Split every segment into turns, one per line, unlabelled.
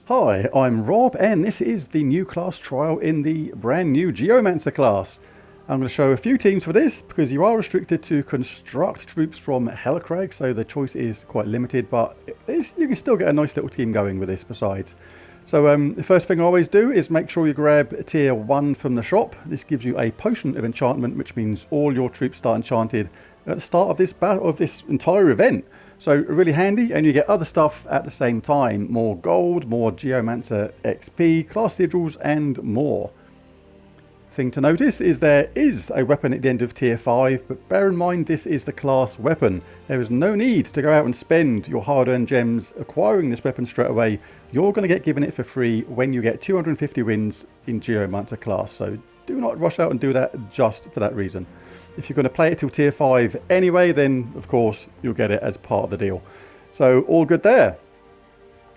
Hi, I'm Rob, and this is the new class trial in the brand new Geomancer class. I'm going to show a few teams for this because you are restricted to construct troops from Hellcrag, so the choice is quite limited, but you can still get a nice little team going with this besides. So the first thing I always do is make sure you grab tier 1 from the shop. This gives you a potion of enchantment, which means all your troops start enchanted at the start of this entire event. So really handy, and you get other stuff at the same time. More gold, more Geomancer XP, class sigils, and more. Thing to notice is there is a weapon at the end of tier 5, but bear in mind this is the class weapon. There is no need to go out and spend your hard-earned gems acquiring this weapon straight away. You're going to get given it for free when you get 250 wins in Geomancer class, so do not rush out and do that just for that reason. If you're going to play it till tier 5 anyway, then of course you'll get it as part of the deal. So all good there.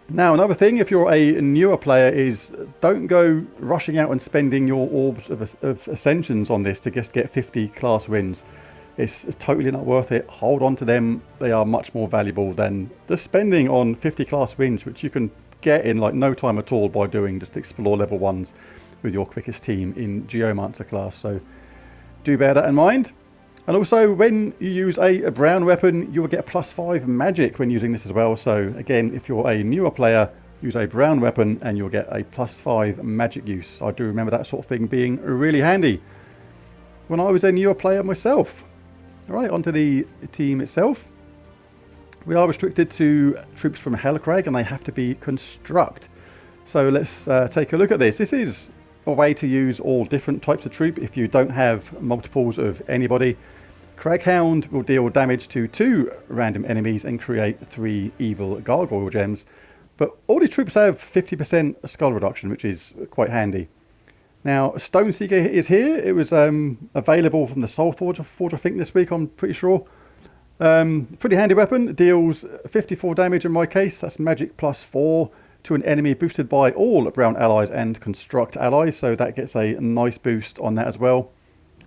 Now another thing, if you're a newer player, is don't go rushing out and spending your orbs of ascensions on this to just get 50 class wins. It's totally not worth it. Hold on to them. They are much more valuable than the spending on 50 class wins, which you can get in like no time at all by doing just explore level 1s with your quickest team in Geomancer class. So do bear that in mind. And also, when you use a brown weapon, you will get a +5 magic when using this as well. So again, if you're a newer player, use a brown weapon and you'll get a +5 magic use. I do remember that sort of thing being really handy when I was a newer player myself. All right, onto the team itself. We are restricted to troops from Hellcrag and they have to be construct. So let's take a look at this. This is a way to use all different types of troop if you don't have multiples of anybody. Craghound will deal damage to 2 random enemies and create 3 evil gargoyle gems. But all these troops have 50% skull reduction, which is quite handy. Now, Stone Seeker is here. It was available from the Soul Forge, I think, this week, I'm pretty sure. Pretty handy weapon. It deals 54 damage in my case. That's magic +4 to an enemy boosted by all brown allies and construct allies. So that gets a nice boost on that as well.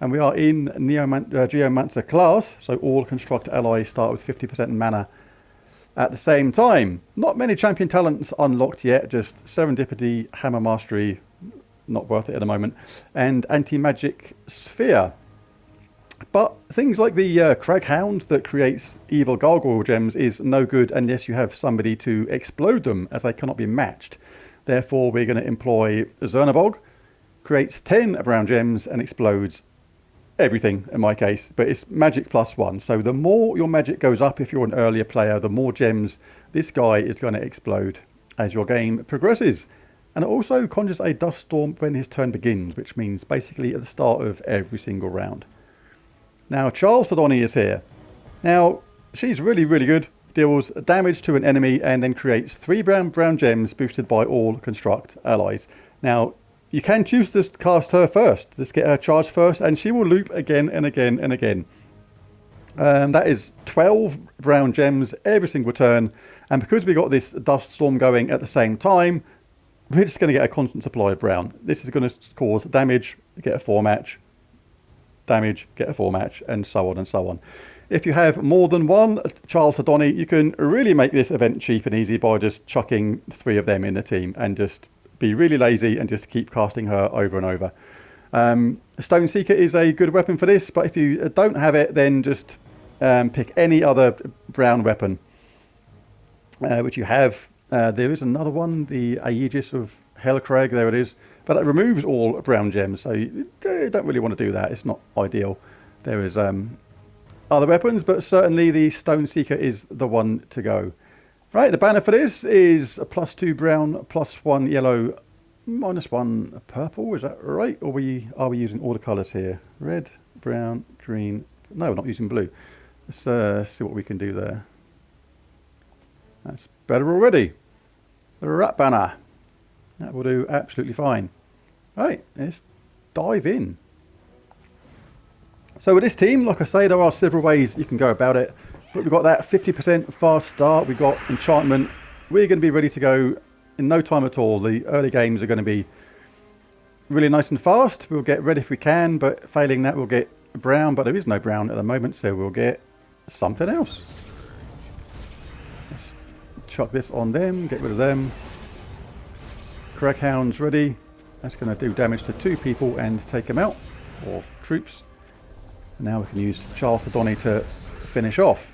And we are in Geomancer class, so all construct allies start with 50% mana at the same time. Not many champion talents unlocked yet, just Serendipity, Hammer Mastery, not worth it at the moment, and Anti-Magic Sphere. But things like the Craghound that creates evil gargoyle gems is no good unless you have somebody to explode them, as they cannot be matched. Therefore, we're going to employ Zernabog, creates 10 brown gems and explodes everything in my case, but it's magic +1. So the more your magic goes up if you're an earlier player, the more gems this guy is going to explode as your game progresses. And it also conjures a dust storm when his turn begins, which means basically at the start of every single round. Now Charles Tadoni is here. Now she's really good, deals damage to an enemy and then creates 3 brown gems boosted by all construct allies. Now you can choose to cast her first, just get her charged first, and she will loop again and again and again. That is 12 brown gems every single turn, and because we got this dust storm going at the same time, we're just going to get a constant supply of brown. This is going to cause damage, get a 4 match, damage, get a 4 match, and so on and so on. If you have more than one Charles Tadoni, you can really make this event cheap and easy by just chucking 3 of them in the team and just be really lazy and just keep casting her over and over. Stone Seeker is a good weapon for this, but if you don't have it, then just pick any other brown weapon which you have. There is another one, the Aegis of Hellcrag, there it is, but it removes all brown gems, so you don't really want to do that. It's not ideal. There is other weapons, but certainly the Stone Seeker is the one to go. Right, the banner for this is a +2 brown, +1 yellow, -1 purple. Is that right? Or are we using all the colours here? Red, brown, green. No, we're not using blue. Let's see what we can do there. That's better already. The rat banner. That will do absolutely fine. Right, let's dive in. So with this team, like I say, there are several ways you can go about it. But we've got that 50% fast start. We've got enchantment. We're going to be ready to go in no time at all. The early games are going to be really nice and fast. We'll get red if we can, but failing that, we'll get brown. But there is no brown at the moment, so we'll get something else. Let's chuck this on them, get rid of them. Craghounds ready. That's going to do damage to 2 people and take them out, or troops. And now we can use Chalcedony to finish off.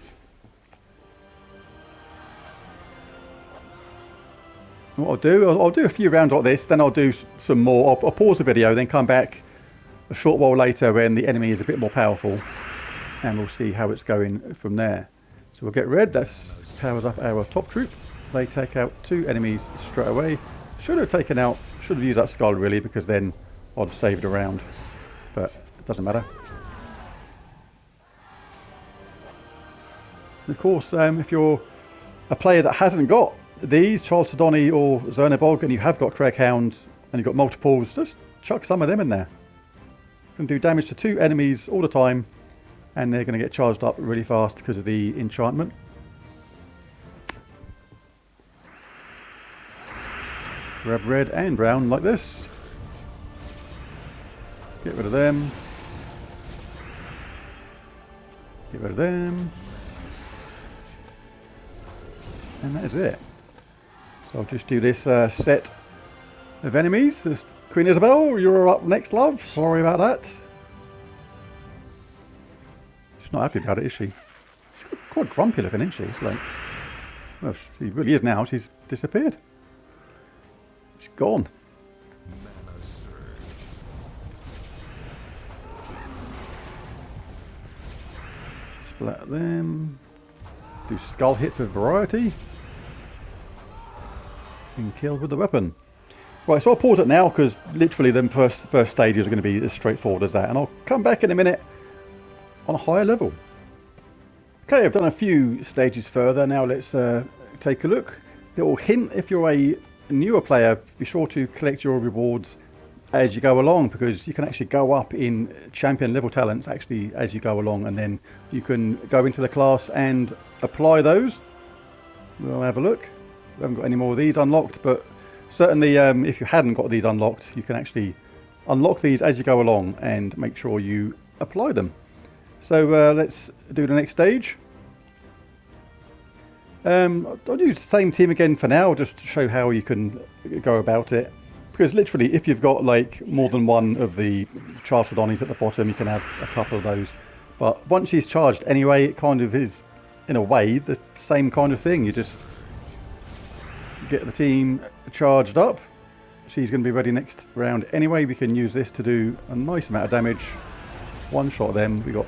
And what I'll do a few rounds like this, then I'll do some more. I'll pause the video, then come back a short while later when the enemy is a bit more powerful, and we'll see how it's going from there. So we'll get red. That powers up our top troop. They take out 2 enemies straight away. Should have used that skull really, because then I'd have saved a round, but it doesn't matter. And of course, if you're a player that hasn't got these, Chalcedony or Zernebog, and you have got Craghound and you've got multiples, just chuck some of them in there. You can do damage to 2 enemies all the time, and they're going to get charged up really fast because of the enchantment. Grab red and brown like this. Get rid of them. Get rid of them. And that is it. So I'll just do this set of enemies. This Queen Isabel, you're up next, love. Sorry about that. She's not happy about it, is she? She's quite grumpy looking, isn't she? It's like, well, she really is now. She's disappeared. She's gone. Splat them. Do skull hit for variety. And kill with the weapon. Right, so I'll pause it now because literally the first stages are going to be as straightforward as that. And I'll come back in a minute on a higher level. Okay, I've done a few stages further. Now let's take a look. Little hint, if you're a newer player, be sure to collect your rewards as you go along, because you can actually go up in champion level talents actually as you go along, and then you can go into the class and apply those. We'll have a look. We haven't got any more of these unlocked, but certainly if you hadn't got these unlocked, you can actually unlock these as you go along and make sure you apply them. So let's do the next stage. I'll use the same team again for now, just to show how you can go about it. Because literally, if you've got like more than one of the Chalcedonies at the bottom, you can have a couple of those. But once she's charged anyway, it kind of is, in a way, the same kind of thing. You just get the team charged up. She's going to be ready next round anyway. We can use this to do a nice amount of damage. One shot of them. We got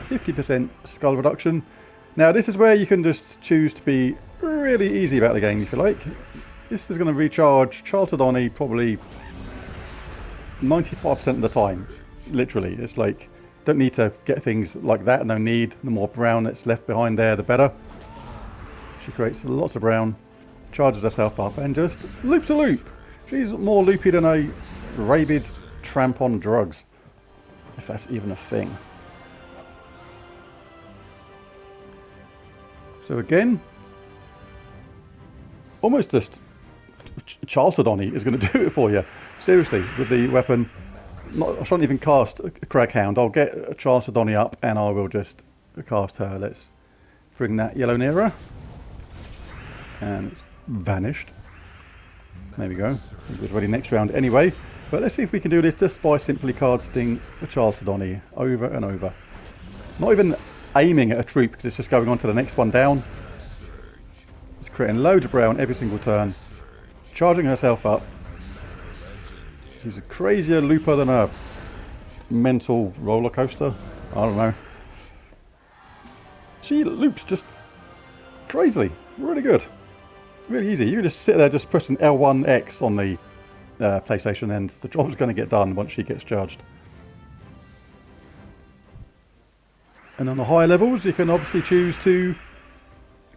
50% skull reduction. Now this is where you can just choose to be really easy about the game if you like. This is going to recharge Chalcedony probably 95% of the time. Literally, it's like, don't need to get things like that. No need. The more brown that's left behind there, the better. She creates lots of brown, charges herself up, and just loops a loop. She's more loopy than a rabid tramp on drugs, if that's even a thing. So again, almost just Chalcedony is going to do it for you. Seriously, with the weapon. I shan't even cast a Craghound. I'll get a Chalcedony up and I will just cast her. Let's bring that yellow nearer. And it's vanished. There we go. It was ready next round anyway. But let's see if we can do this just by simply casting a Chalcedony over and over. Not even aiming at a troop, because it's just going on to the next one down. It's creating loads of brown every single turn. Charging herself up. She's a crazier looper than a mental roller coaster. I don't know. She loops just crazily. Really good. Really easy. You can just sit there just pressing L1X on the PlayStation and the job's going to get done once she gets charged. And on the higher levels, you can obviously choose to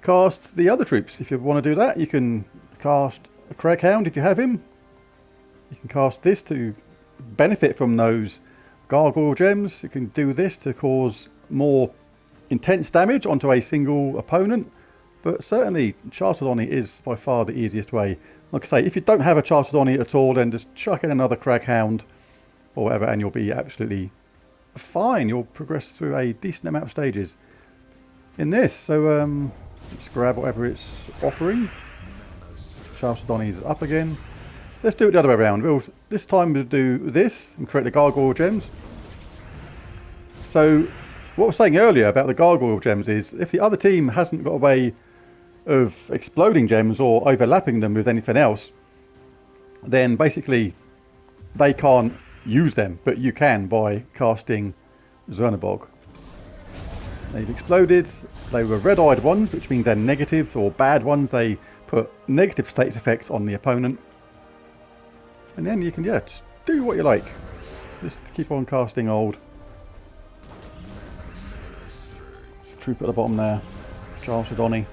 cast the other troops. If you want to do that, you can cast a Craghound if you have him. You can cast this to benefit from those gargoyle gems. You can do this to cause more intense damage onto a single opponent. But certainly, Chalcedony is by far the easiest way. Like I say, if you don't have a Chalcedony at all, then just chuck in another Craghound or whatever, and you'll be absolutely fine. You'll progress through a decent amount of stages in this. So let's grab whatever it's offering. Chalcedony's up again. let's do it the other way around. This time we'll do this and create the gargoyle gems. So what I was saying earlier about the gargoyle gems is if the other team hasn't got a way of exploding gems or overlapping them with anything else, then basically they can't use them, but you can by casting Zernabog. They've exploded. They were red-eyed ones, which means they're negative, or bad ones. They put negative status effects on the opponent. And then you can, yeah, just do what you like. Just keep on casting old. Troop at the bottom there. Charles Sidoni.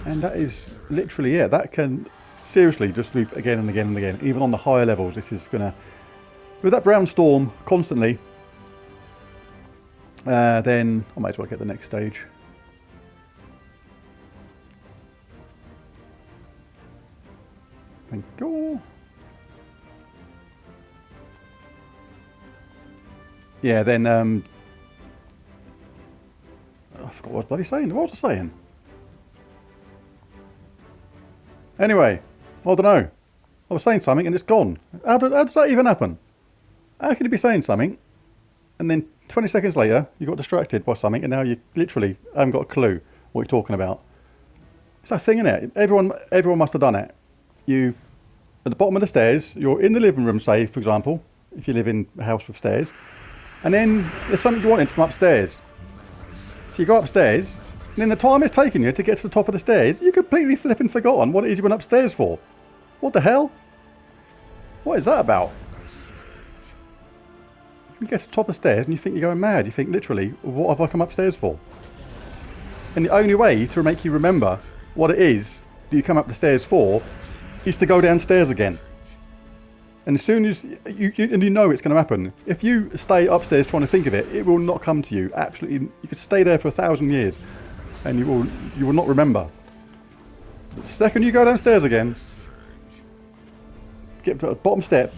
And that is literally it. That can seriously just loop again and again and again. Even on the higher levels, this is going to... With that brown storm constantly, then I might as well get the next stage. Thank you. Yeah, then... I forgot what I was bloody saying. What was I saying? Anyway, I don't know. I was saying something and it's gone. How does that even happen? How can you be saying something and then 20 seconds later you got distracted by something and now you literally haven't got a clue what you're talking about? It's that thing, isn't it? Everyone must have done it. You, at the bottom of the stairs, you're in the living room, say, for example, if you live in a house with stairs, and then there's something you wanted from upstairs. So you go upstairs, and in the time it's taking you to get to the top of the stairs, you completely flipping forgotten what it is you went upstairs for. What the hell? What is that about? You get to the top of the stairs and you think you're going mad. You think, literally, what have I come upstairs for? And the only way to make you remember what it is that you come up the stairs for is to go downstairs again. And as soon as you know it's going to happen, if you stay upstairs trying to think of it, it will not come to you. Absolutely, you could stay there for 1,000 years. And you will not remember. The second you go downstairs again, get to the bottom step,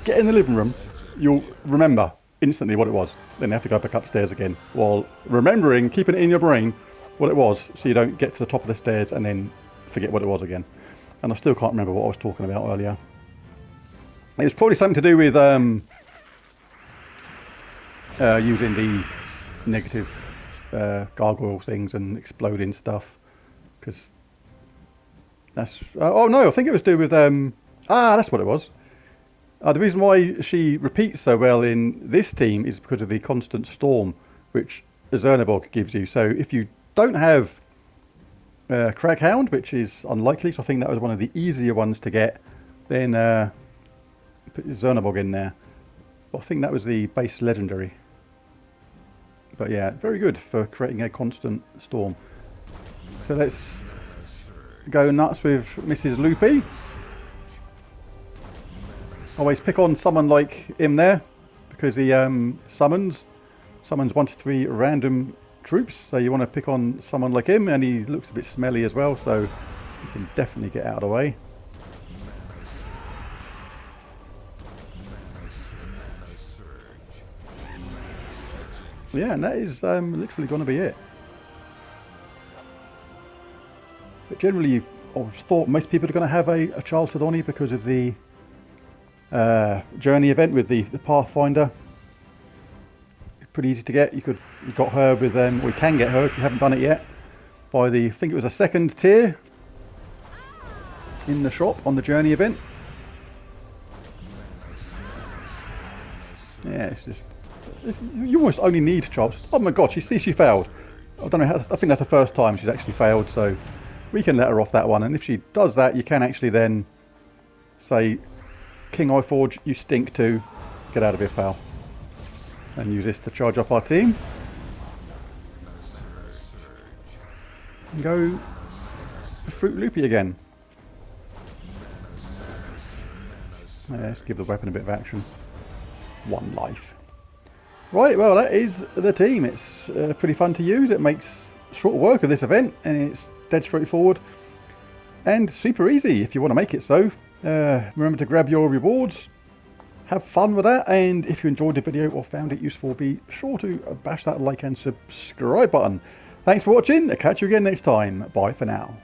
get in the living room, you'll remember instantly what it was. Then you have to go back upstairs again, while remembering, keeping it in your brain what it was, so you don't get to the top of the stairs and then forget what it was again. And I still can't remember what I was talking about earlier. It was probably something to do with using the negative gargoyle things and exploding stuff, because that's oh no, I think it was to do with that's what it was. The reason why she repeats so well in this team is because of the constant storm which Zernabog gives you. So if you don't have Craghound, which is unlikely, so I think that was one of the easier ones to get, then put Zernabog in there. But I think that was the base legendary. But yeah, very good for creating a constant storm. So let's go nuts with Mrs. Loopy. Always pick on someone like him there, because he summons 1 to 3 random troops. So you want to pick on someone like him, and he looks a bit smelly as well, so you can definitely get out of the way. Yeah, and that is literally going to be it. But generally, I thought most people are going to have a Charles Sidoni because of the journey event with the Pathfinder. Pretty easy to get. You got her with or you can get her if you haven't done it yet, by I think it was a 2nd tier in the shop on the journey event. Yeah, it's just, you almost only need Charles. Oh my god, she failed. I don't know, I think that's the first time she's actually failed, so we can let her off that one. And if she does that, you can actually then say, King Iforge, you stink too, get out of here, pal. And use this to charge up our team. And go Fruit Loopy again. Yeah, let's give the weapon a bit of action. 1 life. Right, well, that is the team. It's pretty fun to use. It makes short work of this event, and it's dead straightforward and super easy if you want to make it so. Remember to grab your rewards, have fun with that, and if you enjoyed the video or found it useful, be sure to bash that like and subscribe button. Thanks for watching. I'll catch you again next time. Bye for now.